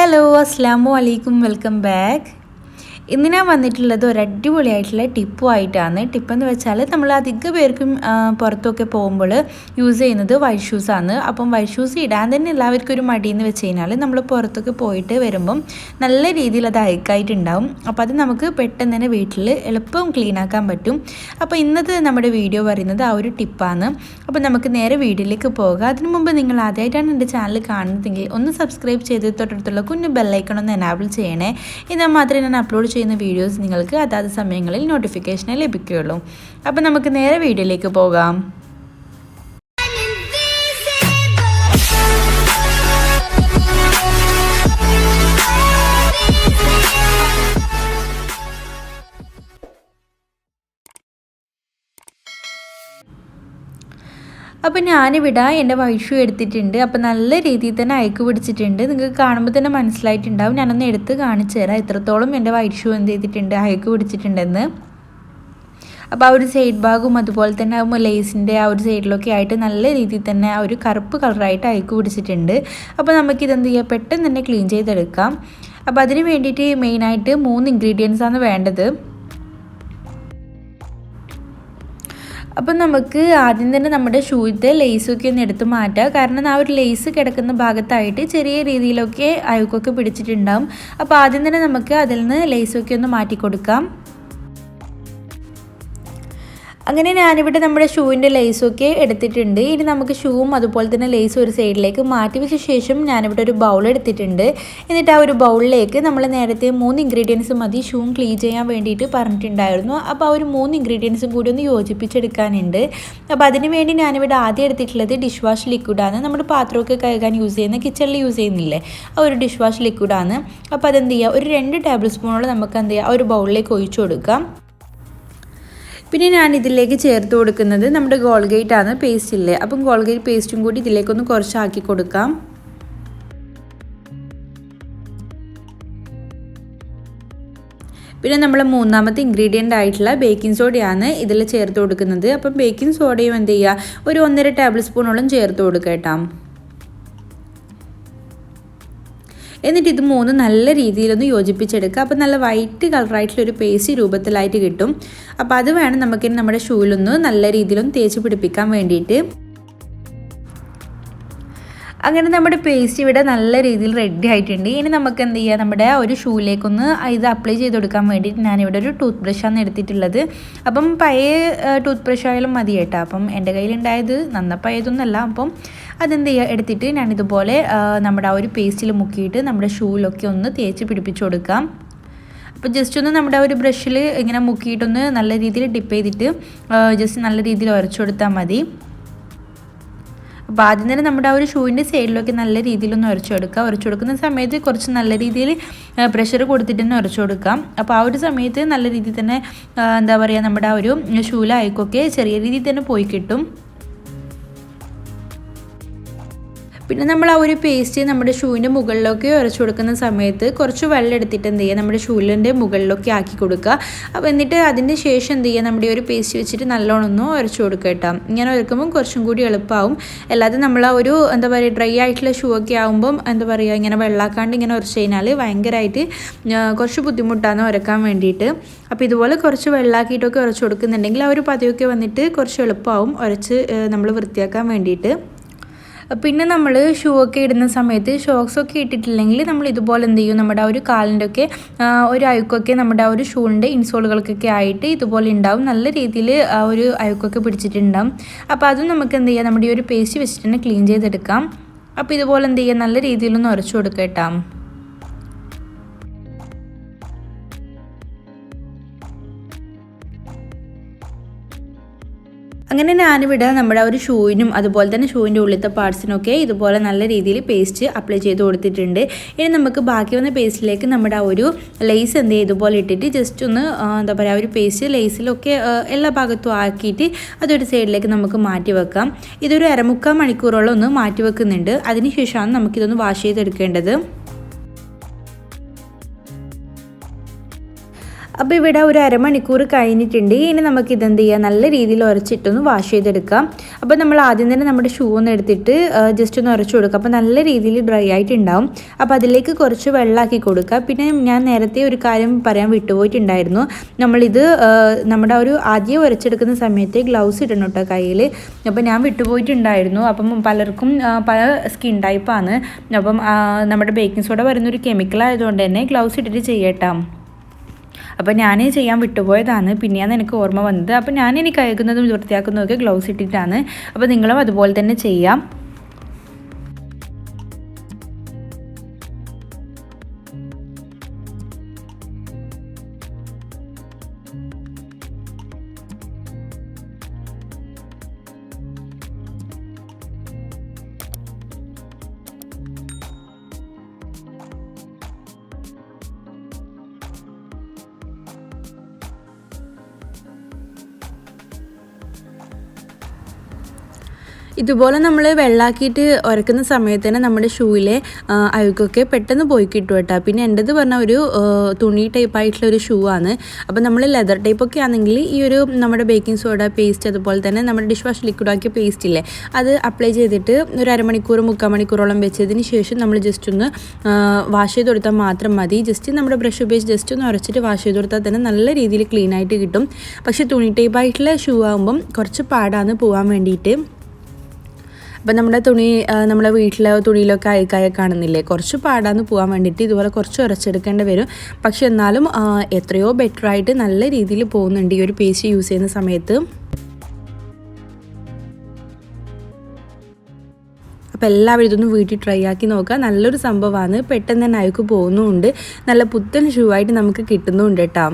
Hello അസ്സലാമു അലൈക്കും welcome back. ഇന്ന് ഞാൻ വന്നിട്ടുള്ളത് ഒരു അടിപൊളിയായിട്ടുള്ള ടിപ്പുമായിട്ടാണ്. ടിപ്പെന്ന് വെച്ചാൽ നമ്മൾ അധിക പേർക്കും പുറത്തൊക്കെ പോകുമ്പോൾ യൂസ് ചെയ്യുന്നത് വൈറ്റ് ഷൂസാണ്. അപ്പം വൈറ്റ് ഷൂസ് ഇടാൻ തന്നെ എല്ലാവർക്കും ഒരു മടിയെന്ന് വെച്ച് കഴിഞ്ഞാൽ നമ്മൾ പുറത്തൊക്കെ പോയിട്ട് വരുമ്പം നല്ല രീതിയിൽ അത് അഴുക്കായിട്ടുണ്ടാവും. അപ്പോൾ അത് നമുക്ക് പെട്ടെന്ന് തന്നെ വീട്ടിൽ എളുപ്പം ക്ലീൻ ആക്കാൻ പറ്റും. അപ്പോൾ ഇന്നത്തെ നമ്മുടെ വീഡിയോ പറയുന്നത് ആ ഒരു ടിപ്പാണ്. അപ്പോൾ നമുക്ക് നേരെ വീഡിയോയിലേക്ക് പോകാം. അതിനു മുമ്പ് നിങ്ങൾ ആദ്യമായിട്ടാണ് എൻ്റെ ചാനൽ കാണുന്നതെങ്കിൽ ഒന്ന് സബ്സ്ക്രൈബ് ചെയ്ത് തൊട്ടടുത്തുള്ള കുഞ്ഞു ബെല്ലൈക്കൺ ഒന്ന് എനാബിൾ ചെയ്യണേ. എന്നാൽ മാത്രമേ ഞാൻ അപ്ലോഡ് ചെയ്യുന്ന വീഡിയോസ് നിങ്ങൾക്ക് അതാത് സമയങ്ങളിൽ നോട്ടിഫിക്കേഷനെ ലഭിക്കുകയുള്ളൂ. അപ്പോൾ നമുക്ക് നേരെ വീഡിയോയിലേക്ക് പോകാം. അപ്പോൾ ഞാനിവിടെ എൻ്റെ വൈറ്റ് ഷൂ എടുത്തിട്ടുണ്ട്. അപ്പോൾ നല്ല രീതിയിൽ തന്നെ അയക്ക് പിടിച്ചിട്ടുണ്ട്. നിങ്ങൾക്ക് കാണുമ്പോൾ തന്നെ മനസ്സിലായിട്ടുണ്ടാവും. ഞാനൊന്ന് എടുത്ത് കാണിച്ചു തരാം എത്രത്തോളം എൻ്റെ വൈറ്റ് ഷൂ എന്ത് ചെയ്തിട്ടുണ്ട്, അയക്ക് പിടിച്ചിട്ടുണ്ടെന്ന്. അപ്പോൾ ആ ഒരു സൈഡ് ഭാഗവും അതുപോലെ തന്നെ ലേസിൻ്റെ ആ ഒരു സൈഡിലൊക്കെ ആയിട്ട് നല്ല രീതിയിൽ തന്നെ ആ ഒരു കറുപ്പ് കളറായിട്ട് അയക്ക് പിടിച്ചിട്ടുണ്ട്. അപ്പോൾ നമുക്കിതെന്ത് ചെയ്യാം, പെട്ടെന്ന് തന്നെ ക്ലീൻ ചെയ്തെടുക്കാം. അപ്പോൾ അതിന് വേണ്ടിയിട്ട് മെയിനായിട്ട് 3 ഇൻഗ്രീഡിയൻസാണ് വേണ്ടത്. അപ്പം നമുക്ക് ആദ്യം തന്നെ നമ്മുടെ ഷൂവിലത്തെ ലേസൊക്കെ ഒന്ന് എടുത്ത് മാറ്റാം. കാരണം ആ ഒരു ലേസ് കിടക്കുന്ന ഭാഗത്തായിട്ട് ചെറിയ രീതിയിലൊക്കെ അഴുക്കൊക്കെ പിടിച്ചിട്ടുണ്ടാകും. അപ്പോൾ ആദ്യം തന്നെ നമുക്ക് അതിൽ നിന്ന് ലേസൊക്കെ ഒന്ന് മാറ്റി കൊടുക്കാം. അങ്ങനെ ഞാനിവിടെ നമ്മുടെ ഷൂവിൻ്റെ ലേസൊക്കെ എടുത്തിട്ടുണ്ട്. ഇനി നമുക്ക് ഷൂവും അതുപോലെ തന്നെ ലേസും ഒരു സൈഡിലേക്ക് മാറ്റി വെച്ച ശേഷം ഞാനിവിടെ ഒരു ബൗൾ എടുത്തിട്ടുണ്ട്. എന്നിട്ട് ആ ഒരു ബൗളിലേക്ക് നമ്മൾ നേരത്തെ 3 ഇൻഗ്രീഡിയൻസ് മതി ഷൂവും ക്ലീൻ ചെയ്യാൻ വേണ്ടിയിട്ട് പറഞ്ഞിട്ടുണ്ടായിരുന്നു. അപ്പോൾ ആ ഒരു 3 ഇൻഗ്രീഡിയൻസും കൂടി ഒന്ന് യോജിപ്പിച്ചെടുക്കാനുണ്ട്. അപ്പോൾ അതിന് വേണ്ടി ഞാനിവിടെ ആദ്യം എടുത്തിട്ടുള്ളത് ഡിഷ് വാഷ് ലിക്വിഡാണ്. നമ്മൾ പാത്രമൊക്കെ കഴുകാൻ യൂസ് ചെയ്യുന്ന, കിച്ചണിൽ യൂസ് ചെയ്യുന്നില്ലേ, ആ ഒരു ഡിഷ് വാഷ് ലിക്വിഡാണ്. അപ്പോൾ അതെന്ത് ചെയ്യുക, ഒരു 2 ടേബിൾ സ്പൂണോളം നമുക്ക് എന്ത് ചെയ്യുക, ആ ഒരു ബൗളിലേക്ക് ഒഴിച്ചു കൊടുക്കാം. പിന്നെ ഞാൻ ഇതിലേക്ക് ചേർത്ത് കൊടുക്കുന്നത് നമ്മുടെ കോൾഗേറ്റ് ആണ്, പേസ്റ്റ് ഇല്ലേ. അപ്പം കോൾഗേറ്റ് പേസ്റ്റും കൂടി ഇതിലേക്കൊന്ന് കുറച്ചാക്കി കൊടുക്കാം. പിന്നെ നമ്മൾ മൂന്നാമത്തെ ഇൻഗ്രീഡിയൻ്റ് ആയിട്ടുള്ള ബേക്കിംഗ് സോഡയാണ് ഇതിൽ ചേർത്ത് കൊടുക്കുന്നത്. അപ്പം ബേക്കിംഗ് സോഡയും എന്ത് ചെയ്യുക, ഒരു 1.5 ടേബിൾ സ്പൂണോളം ചേർത്ത് കൊടുക്കുക കേട്ടോ. എന്നിട്ട് ഇത് 3 നല്ല രീതിയിലൊന്ന് യോജിപ്പിച്ചെടുക്കുക. അപ്പോൾ നല്ല വൈറ്റ് കളറായിട്ടുള്ളൊരു പേസ്റ്റ് രൂപത്തിലായിട്ട് കിട്ടും. അപ്പോൾ അത് വേണം നമുക്ക് നമ്മുടെ ഷൂവിലൊന്ന് നല്ല രീതിയിലൊന്ന് തേച്ച് പിടിപ്പിക്കാൻ വേണ്ടിയിട്ട്. അങ്ങനെ നമ്മുടെ പേസ്റ്റ് ഇവിടെ നല്ല രീതിയിൽ റെഡി ആയിട്ടുണ്ട്. ഇനി നമുക്ക് എന്ത് ചെയ്യുക, നമ്മുടെ ഒരു ഷൂയിലേക്കൊന്ന് ഇത് അപ്ലൈ ചെയ്ത് കൊടുക്കാൻ വേണ്ടിയിട്ട് ഞാനിവിടെ ഒരു ടൂത്ത് ബ്രഷാണ് എടുത്തിട്ടുള്ളത്. അപ്പം പഴയ ടൂത്ത് ബ്രഷ് ആയാലും മതി കേട്ടോ. അപ്പം എൻ്റെ കയ്യിലുണ്ടായത് പഴയതൊന്നുമല്ല. അപ്പം അതെന്ത് ചെയ്യുക, എടുത്തിട്ട് ഞാനിതുപോലെ നമ്മുടെ ആ ഒരു പേസ്റ്റിൽ മുക്കിയിട്ട് നമ്മുടെ ഷൂവിലൊക്കെ ഒന്ന് തേച്ച് പിടിപ്പിച്ച് കൊടുക്കാം. അപ്പോൾ ജസ്റ്റ് ഒന്ന് നമ്മുടെ ഒരു ബ്രഷിൽ ഇങ്ങനെ മുക്കിയിട്ടൊന്ന് നല്ല രീതിയിൽ ഡിപ്പ് ചെയ്തിട്ട് ജസ്റ്റ് നല്ല രീതിയിൽ ഉരച്ചു കൊടുത്താൽ മതി. അപ്പോൾ ആദ്യം തന്നെ നമ്മുടെ ആ ഒരു ഷൂവിൻ്റെ സൈഡിലൊക്കെ നല്ല രീതിയിലൊന്ന് ഉരച്ചു കൊടുക്കുക. ഉരച്ചു കൊടുക്കുന്ന സമയത്ത് കുറച്ച് നല്ല രീതിയിൽ പ്രഷർ കൊടുത്തിട്ട് തന്നെ ഉരച്ചു കൊടുക്കാം. അപ്പോൾ ആ ഒരു സമയത്ത് നല്ല രീതിയിൽ തന്നെ എന്താ പറയുക, നമ്മുടെ ആ ഒരു ഷൂവിലായിക്കൊക്കെ ചെറിയ രീതിയിൽ തന്നെ പോയി കിട്ടും. പിന്നെ നമ്മൾ ആ ഒരു പേസ്റ്റ് നമ്മുടെ ഷൂവിൻ്റെ മുകളിലൊക്കെ ഉരച്ചു കൊടുക്കുന്ന സമയത്ത് കുറച്ച് വെള്ളം എടുത്തിട്ട് എന്ത് ചെയ്യുക, നമ്മുടെ ഷൂവിൻ്റെ മുകളിലൊക്കെ ആക്കി കൊടുക്കുക. അപ്പോൾ എന്നിട്ട് അതിൻ്റെ ശേഷം എന്ത് ചെയ്യുക, നമ്മുടെ ഒരു പേസ്റ്റ് വെച്ചിട്ട് നല്ലോണം ഒന്ന് ഉരച്ചു കൊടുക്കുക കേട്ടോ. ഇങ്ങനെ ഉരക്കുമ്പം കുറച്ചും കൂടി എളുപ്പമാവും. അല്ലാതെ നമ്മൾ ആ ഒരു എന്താ പറയുക ഡ്രൈ ആയിട്ടുള്ള ഷൂ ഒക്കെ ആകുമ്പം എന്താ പറയുക, ഇങ്ങനെ വെള്ളാക്കാണ്ട് ഇങ്ങനെ ഉരച്ച് കഴിഞ്ഞാൽ ഭയങ്കരമായിട്ട് കുറച്ച് ബുദ്ധിമുട്ടാണ് ഉരക്കാൻ വേണ്ടിയിട്ട്. അപ്പോൾ ഇതുപോലെ കുറച്ച് വെള്ളാക്കിയിട്ടൊക്കെ ഉരച്ചു കൊടുക്കുന്നുണ്ടെങ്കിൽ ആ ഒരു പതയൊക്കെ വന്നിട്ട് കുറച്ച് എളുപ്പമാവും ഉരച്ച് നമ്മൾ വൃത്തിയാക്കാൻ വേണ്ടിയിട്ട്. പിന്നെ നമ്മൾ ഷൂ ഒക്കെ ഇടുന്ന സമയത്ത് ഷോക്സൊക്കെ ഇട്ടിട്ടില്ലെങ്കിൽ നമ്മൾ ഇതുപോലെ എന്ത് ചെയ്യും, നമ്മുടെ ആ ഒരു കാലിൻ്റെ ഒക്കെ ഒരു അഴുക്കൊക്കെ നമ്മുടെ ആ ഒരു ഷൂവിൻ്റെ ഇൻസോളുകൾക്കൊക്കെ ആയിട്ട് ഇതുപോലെ ഉണ്ടാവും. നല്ല രീതിയിൽ ആ ഒരു അഴുക്കൊക്കെ പിടിച്ചിട്ടുണ്ടാവും. അപ്പോൾ അതും നമുക്ക് എന്ത് ചെയ്യാം, നമ്മുടെ ഈ ഒരു പേസ്റ്റ് വെച്ചിട്ട് തന്നെ ക്ലീൻ ചെയ്തെടുക്കാം. അപ്പോൾ ഇതുപോലെ എന്ത് ചെയ്യുക, നല്ല രീതിയിലൊന്ന് ഉരച്ചു കൊടുക്കുക കേട്ടോ. അങ്ങനെ ഞാനിവിടെ നമ്മുടെ ഒരു ഷൂവിനും അതുപോലെ തന്നെ ഷൂവിൻ്റെ ഉള്ളിലത്തെ പാർട്സിനൊക്കെ ഇതുപോലെ നല്ല രീതിയിൽ പേസ്റ്റ് അപ്ലൈ ചെയ്ത് കൊടുത്തിട്ടുണ്ട്. ഇനി നമുക്ക് ബാക്കി വന്ന പേസ്റ്റിലേക്ക് നമ്മുടെ ആ ഒരു ലേസ് എന്ത് ചെയ്യുക, ഇതുപോലെ ഇട്ടിട്ട് ജസ്റ്റ് ഒന്ന് എന്താ പറയുക, ആ ഒരു പേസ്റ്റ് ലേസിലൊക്കെ എല്ലാ ഭാഗത്തും ആക്കിയിട്ട് അതൊരു സൈഡിലേക്ക് നമുക്ക് മാറ്റി വെക്കാം. ഇതൊരു 1/4 മണിക്കൂറോളം ഒന്ന് മാറ്റി വെക്കുന്നുണ്ട്. അതിന് ശേഷമാണ് നമുക്കിതൊന്ന് വാഷ് ചെയ്തെടുക്കേണ്ടത്. അപ്പോൾ ഇവിടെ ഒരു അരമണിക്കൂർ കഴിഞ്ഞിട്ടുണ്ട്. ഇനി നമുക്ക് ഇതെന്ത് ചെയ്യാം, നല്ല രീതിയിൽ ഉരച്ചിട്ടൊന്ന് വാഷ് ചെയ്തെടുക്കാം. അപ്പോൾ നമ്മൾ ആദ്യം തന്നെ നമ്മുടെ ഷൂ ഒന്ന് എടുത്തിട്ട് ജസ്റ്റ് ഒന്ന് ഉരച്ചു കൊടുക്കുക. അപ്പോൾ നല്ല രീതിയിൽ ഡ്രൈ ആയിട്ടുണ്ടാവും. അപ്പോൾ അതിലേക്ക് കുറച്ച് വെള്ളമാക്കി കൊടുക്കുക. പിന്നെ ഞാൻ നേരത്തെ ഒരു കാര്യം പറയാൻ വിട്ടുപോയിട്ടുണ്ടായിരുന്നു. നമ്മളിത് നമ്മുടെ ഒരു ആദ്യം ഉരച്ചെടുക്കുന്ന സമയത്ത് ഗ്ലൗസ് ഇടണം കേട്ടോ കയ്യിൽ. അപ്പോൾ ഞാൻ വിട്ടുപോയിട്ടുണ്ടായിരുന്നു. അപ്പം പലർക്കും പല സ്കിൻ ടൈപ്പാണ്. അപ്പം നമ്മുടെ ബേക്കിംഗ് സോഡ വരുന്നൊരു കെമിക്കൽ ആയതുകൊണ്ട് തന്നെ ഗ്ലൗസ് ഇട്ടിട്ട് ചെയ്യട്ടാം. അപ്പോൾ ഞാൻ ചെയ്യാൻ വിട്ടുപോയതാണ്, പിന്നെയാണ് എനിക്ക് ഓർമ്മ വന്നത്. അപ്പോൾ ഞാൻ ഇനി കഴുകുന്നതും വൃത്തിയാക്കുന്നതൊക്കെ ഗ്ലൗസ് ഇട്ടിട്ടാണ്. അപ്പോൾ നിങ്ങളും അതുപോലെ തന്നെ ചെയ്യാം. ഇതുപോലെ നമ്മൾ വെള്ളാക്കിയിട്ട് ഉരക്കുന്ന സമയത്ത് തന്നെ നമ്മുടെ ഷൂവിലെ അഴുക്കൊക്കെ പെട്ടെന്ന് പോയി കിട്ടും കേട്ടോ. പിന്നെ എൻ്റെത് പറഞ്ഞാൽ ഒരു തുണി ടൈപ്പായിട്ടുള്ള ഒരു ഷൂ ആണ്. അപ്പോൾ നമ്മൾ ലെതർ ടൈപ്പൊക്കെ ആണെങ്കിൽ ഈ ഒരു നമ്മുടെ ബേക്കിംഗ് സോഡ പേസ്റ്റ്, അതുപോലെ തന്നെ നമ്മുടെ ഡിഷ് വാഷ് ലിക്വിഡാക്കിയ പേസ്റ്റ് ഇല്ലേ, അത് അപ്ലൈ ചെയ്തിട്ട് ഒരു അരമണിക്കൂർ 3/4 മണിക്കൂറോളം വെച്ചതിന് ശേഷം നമ്മൾ ജസ്റ്റ് ഒന്ന് വാഷ് ചെയ്ത് കൊടുത്താൽ മാത്രം മതി. ജസ്റ്റ് നമ്മുടെ ബ്രഷ് ഉപയോഗിച്ച് ജസ്റ്റ് ഒന്ന് ഉരച്ചിട്ട് വാഷ് ചെയ്ത് കൊടുത്താൽ തന്നെ നല്ല രീതിയിൽ ക്ലീൻ ആയിട്ട് കിട്ടും. പക്ഷേ തുണി ടൈപ്പായിട്ടുള്ള ഷൂ ആകുമ്പം കുറച്ച് പാടാണ് പോകാൻ വേണ്ടിയിട്ട്. അപ്പം നമ്മുടെ വീട്ടിലെ തുണിയിലൊക്കെ അയക്കായ കാണുന്നില്ലേ, കുറച്ച് പാടാന്ന് പോകാൻ വേണ്ടിയിട്ട് ഇതുപോലെ കുറച്ച് ഉരച്ചെടുക്കേണ്ടി വരും. പക്ഷെ എന്നാലും എത്രയോ ബെറ്ററായിട്ട് നല്ല രീതിയിൽ പോകുന്നുണ്ട് ഈ ഒരു പേസ്റ്റ് യൂസ് ചെയ്യുന്ന സമയത്ത്. അപ്പോൾ എല്ലാവരും ഇതൊന്ന് വീട്ടിൽ ട്രൈ ആക്കി നോക്കുക. നല്ലൊരു സംഭവമാണ്. പെട്ടെന്ന് തന്നെ അയക്ക് പോകുന്നുമുണ്ട്. നല്ല പുത്തൻ ഷൂ ആയിട്ട് നമുക്ക് കിട്ടുന്നുമുണ്ട് കേട്ടോ.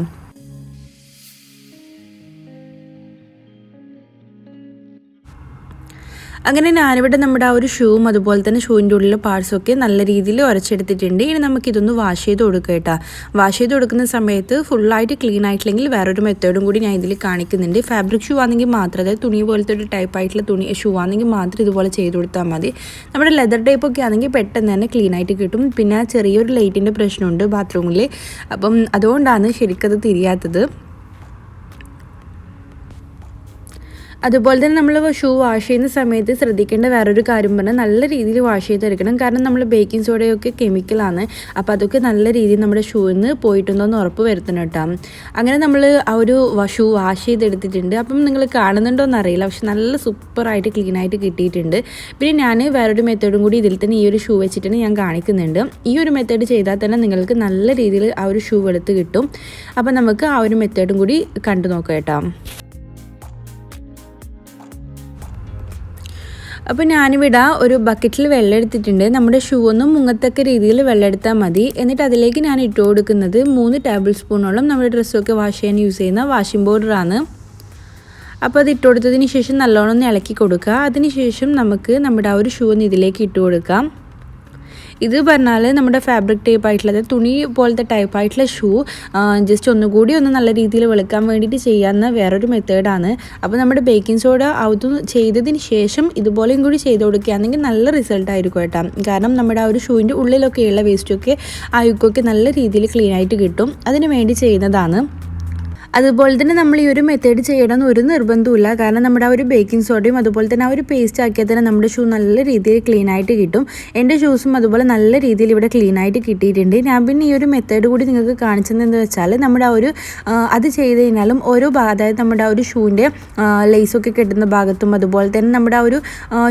അങ്ങനെ ഞാനിവിടെ നമ്മുടെ ആ ഒരു ഷൂവും അതുപോലെ തന്നെ ഷൂവിൻ്റെ ഉള്ളിലെ പാർട്സൊക്കെ നല്ല രീതിയിൽ ഉരച്ചെടുത്തിട്ടുണ്ട്. ഇനി നമുക്കിതൊന്ന് വാഷ് ചെയ്ത് കൊടുക്കുക കേട്ടോ. വാഷ് ചെയ്ത് കൊടുക്കുന്ന സമയത്ത് ഫുള്ളായിട്ട് ക്ലീൻ ആയിട്ടില്ലെങ്കിൽ വേറൊരു മെത്തേഡും കൂടി ഞാൻ ഇതിൽ കാണിക്കുന്നുണ്ട്. ഫാബ്രിക് ഷൂ ആണെങ്കിൽ മാത്രം, അതായത് തുണി പോലത്തെ ഒരു ടൈപ്പായിട്ടുള്ള ഷൂ ആണെങ്കിൽ മാത്രം ഇതുപോലെ ചെയ്ത് കൊടുത്താൽ മതി. നമ്മുടെ ലെതർ ടൈപ്പൊക്കെ ആണെങ്കിൽ പെട്ടെന്ന് തന്നെ ക്ലീൻ ആയിട്ട് കിട്ടും. പിന്നെ ചെറിയൊരു ലൈറ്റിൻ്റെ പ്രശ്നമുണ്ട് ബാത്റൂമിൽ. അപ്പം അതുകൊണ്ടാണ് ശരിക്കത് തിരിയാത്തത്. അതുപോലെ തന്നെ നമ്മൾ ഷൂ വാഷ് ചെയ്യുന്ന സമയത്ത് ശ്രദ്ധിക്കേണ്ട വേറൊരു കാര്യം പറഞ്ഞാൽ നല്ല രീതിയിൽ വാഷ് ചെയ്തെടുക്കണം. കാരണം നമ്മൾ ബേക്കിംഗ് സോഡയൊക്കെ കെമിക്കലാണ്. അപ്പോൾ അതൊക്കെ നല്ല രീതിയിൽ നമ്മുടെ ഷൂവിൽ നിന്ന് പോയിട്ടുണ്ടോയെന്ന് ഉറപ്പ് വരുത്തണം കേട്ടോ. അങ്ങനെ നമ്മൾ ആ ഒരു ഷൂ വാഷ് ചെയ്തെടുത്തിട്ടുണ്ട്. അപ്പം നിങ്ങൾ കാണുന്നുണ്ടോയെന്ന് അറിയില്ല, പക്ഷെ നല്ല സൂപ്പറായിട്ട് ക്ലീനായിട്ട് കിട്ടിയിട്ടുണ്ട്. പിന്നെ ഞാൻ വേറൊരു മെത്തേഡും കൂടി ഇതിൽ തന്നെ ഈ ഒരു ഷൂ വെച്ചിട്ട് ഞാൻ കാണിക്കുന്നുണ്ട്. ഈ ഒരു മെത്തേഡ് ചെയ്താൽ തന്നെ നിങ്ങൾക്ക് നല്ല രീതിയിൽ ആ ഒരു ഷൂ വെളുത്ത് കിട്ടും. അപ്പം നമുക്ക് ആ ഒരു മെത്തേഡും കൂടി കണ്ടു നോക്കാം കേട്ടോ. അപ്പോൾ ഞാനിവിടെ ഒരു ബക്കറ്റിൽ വെള്ളം എടുത്തിട്ടുണ്ട്. നമ്മുടെ ഷൂ ഒന്നും മുങ്ങത്തക്ക രീതിയിൽ വെള്ളം എടുത്താൽ മതി. എന്നിട്ട് അതിലേക്ക് ഞാൻ ഇട്ട് കൊടുക്കുന്നത് 3 ടേബിൾ സ്പൂണോളം നമ്മുടെ ഡ്രസ്സൊക്കെ വാഷ് ചെയ്യാൻ യൂസ് ചെയ്യുന്ന വാഷിംഗ് പൗഡറാണ്. അപ്പോൾ അത് ഇട്ട് കൊടുത്തതിന് ശേഷം നല്ലോണം ഒന്ന് ഇളക്കി കൊടുക്കുക. അതിന് ശേഷം നമുക്ക് നമ്മുടെ ആ ഒരു ഷൂ ഒന്ന് ഇതിലേക്ക് ഇട്ട് കൊടുക്കാം. ഇത് പറഞ്ഞാൽ നമ്മുടെ ഫാബ്രിക് ടൈപ്പായിട്ടുള്ളത് തുണി പോലത്തെ ടൈപ്പായിട്ടുള്ള ഷൂ ജസ്റ്റ് ഒന്നുകൂടി ഒന്ന് നല്ല രീതിയിൽ വെളുക്കാൻ വേണ്ടിയിട്ട് ചെയ്യാവുന്ന വേറൊരു മെത്തേഡാണ്. അപ്പോൾ നമ്മുടെ ബേക്കിംഗ് സോഡ അത് ചെയ്തതിന് ശേഷം ഇതുപോലെയും കൂടി ചെയ്ത് കൊടുക്കുകയാണെങ്കിൽ നല്ല റിസൾട്ടായിരിക്കും കേട്ടോ. കാരണം നമ്മുടെ ആ ഒരു ഷൂവിൻ്റെ ഉള്ളിലൊക്കെയുള്ള വേസ്റ്റൊക്കെ അഴുക്കൊക്കെ നല്ല രീതിയിൽ ക്ലീൻ ആയിട്ട് കിട്ടും. അതിന് വേണ്ടി ചെയ്യുന്നതാണ്. അതുപോലെ തന്നെ നമ്മൾ ഈ ഒരു മെത്തേഡ് ചെയ്യണമെന്ന് ഒരു നിർബന്ധമില്ല. കാരണം നമ്മുടെ ആ ഒരു ബേക്കിംഗ് സോഡയും അതുപോലെ തന്നെ ആ ഒരു പേസ്റ്റ് ആക്കിയാൽ തന്നെ നമ്മുടെ ഷൂ നല്ല രീതിയിൽ ക്ലീൻ ആയിട്ട് കിട്ടും. എൻ്റെ ഷൂസും അതുപോലെ നല്ല രീതിയിൽ ഇവിടെ ക്ലീൻ ആയിട്ട് കിട്ടിയിട്ടുണ്ട്. ഞാൻ പിന്നെ ഈ ഒരു മെത്തേഡ് കൂടി നിങ്ങൾക്ക് കാണിച്ചതെന്ന് വെച്ചാൽ നമ്മുടെ ആ ഒരു അത് ചെയ്ത് കഴിഞ്ഞാലും ഓരോ അതായത് നമ്മുടെ ആ ഒരു ഷൂവിൻ്റെ ലേസൊക്കെ കെട്ടുന്ന ഭാഗത്തും അതുപോലെ തന്നെ നമ്മുടെ ആ ഒരു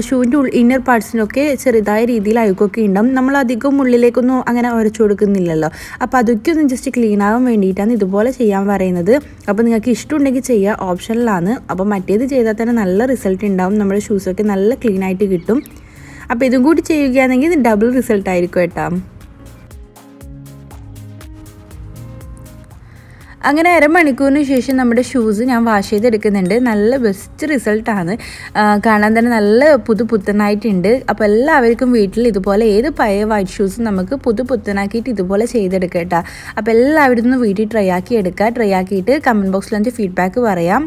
ഷൂവിൻ്റെ ഇന്നർ പാർട്സിനൊക്കെ ചെറുതായ രീതിയിൽ അഴുക്കൊക്കെ ഉണ്ടാവും. നമ്മൾ അധികം ഉള്ളിലേക്കൊന്നും അങ്ങനെ ഉരച്ചു കൊടുക്കുന്നില്ലല്ലോ. അപ്പോൾ അതൊക്കെ ഒന്ന് ജസ്റ്റ് ക്ലീൻ ആവാൻ വേണ്ടിയിട്ടാണ് ഇതുപോലെ ചെയ്യാൻ പറയുന്നത്. അപ്പോൾ നിങ്ങൾക്ക് ഇഷ്ടമുണ്ടെങ്കിൽ ചെയ്യുക, ഓപ്ഷനിലാണ്. അപ്പോൾ മറ്റേത് ചെയ്താൽ തന്നെ നല്ല റിസൾട്ട് ഉണ്ടാവും. നമ്മുടെ ഷൂസൊക്കെ നല്ല ക്ലീൻ ആയിട്ട് കിട്ടും. അപ്പോൾ ഇതും കൂടി ചെയ്യുകയാണെങ്കിൽ ഇത് ഡബിൾ റിസൾട്ട് ആയിരിക്കും കേട്ടോ. അങ്ങനെ അരമണിക്കൂറിന് ശേഷം നമ്മുടെ ഷൂസ് ഞാൻ വാഷ് ചെയ്തെടുക്കുന്നുണ്ട്. നല്ല ബെസ്റ്റ് റിസൾട്ടാണ്. കാണാൻ തന്നെ നല്ല പുത്തനായിട്ടുണ്ട്. അപ്പോൾ എല്ലാവർക്കും വീട്ടിൽ ഇതുപോലെ ഏത് പഴയ വൈറ്റ് ഷൂസും നമുക്ക് പുത്തനാക്കിയിട്ട് ഇതുപോലെ ചെയ്തെടുക്കാം കേട്ടോ. അപ്പോൾ എല്ലാവരും ഒന്ന് വീട്ടിൽ ട്രൈ ആക്കി എടുക്കുക. ട്രൈ ആക്കിയിട്ട് കമൻറ്റ് ബോക്സിൽ എൻ്റെ ഫീഡ്ബാക്ക് പറയാം.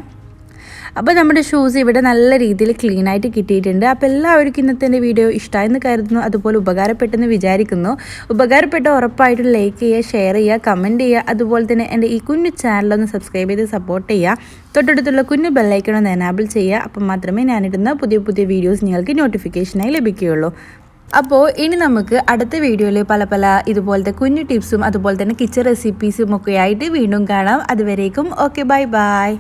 അപ്പോൾ നമ്മുടെ ഷൂസ് ഇവിടെ നല്ല രീതിയിൽ ക്ലീൻ ആയിട്ട് കിട്ടിയിട്ടുണ്ട്. അപ്പോൾ എല്ലാവർക്കും ഇന്നത്തെ എൻ്റെ വീഡിയോ ഇഷ്ടമായെന്ന് കരുതുന്നു, അതുപോലെ ഉപകാരപ്പെട്ടെന്ന് വിചാരിക്കുന്നു. ഉപകാരപ്പെട്ട ഉറപ്പായിട്ടും ലൈക്ക് ചെയ്യുക, ഷെയർ ചെയ്യുക, കമൻറ്റ് ചെയ്യുക. അതുപോലെ തന്നെ എൻ്റെ ഈ കുഞ്ഞു ചാനലൊന്ന് സബ്സ്ക്രൈബ് ചെയ്ത് സപ്പോർട്ട് ചെയ്യുക. തൊട്ടടുത്തുള്ള കുഞ്ഞു ബെല്ലൈക്കൺ ഒന്ന് എനാബിൾ ചെയ്യുക. അപ്പം മാത്രമേ ഞാനിടുന്ന പുതിയ പുതിയ വീഡിയോസ് നിങ്ങൾക്ക് നോട്ടിഫിക്കേഷനായി ലഭിക്കുകയുള്ളൂ. അപ്പോൾ ഇനി നമുക്ക് അടുത്ത വീഡിയോയിൽ പല ഇതുപോലത്തെ കുഞ്ഞു ടിപ്സും അതുപോലെ തന്നെ കിച്ചൺ റെസിപ്പീസും ഒക്കെ ആയിട്ട് വീണ്ടും കാണാം. അതുവരേക്കും ഓക്കെ, ബൈ ബൈ.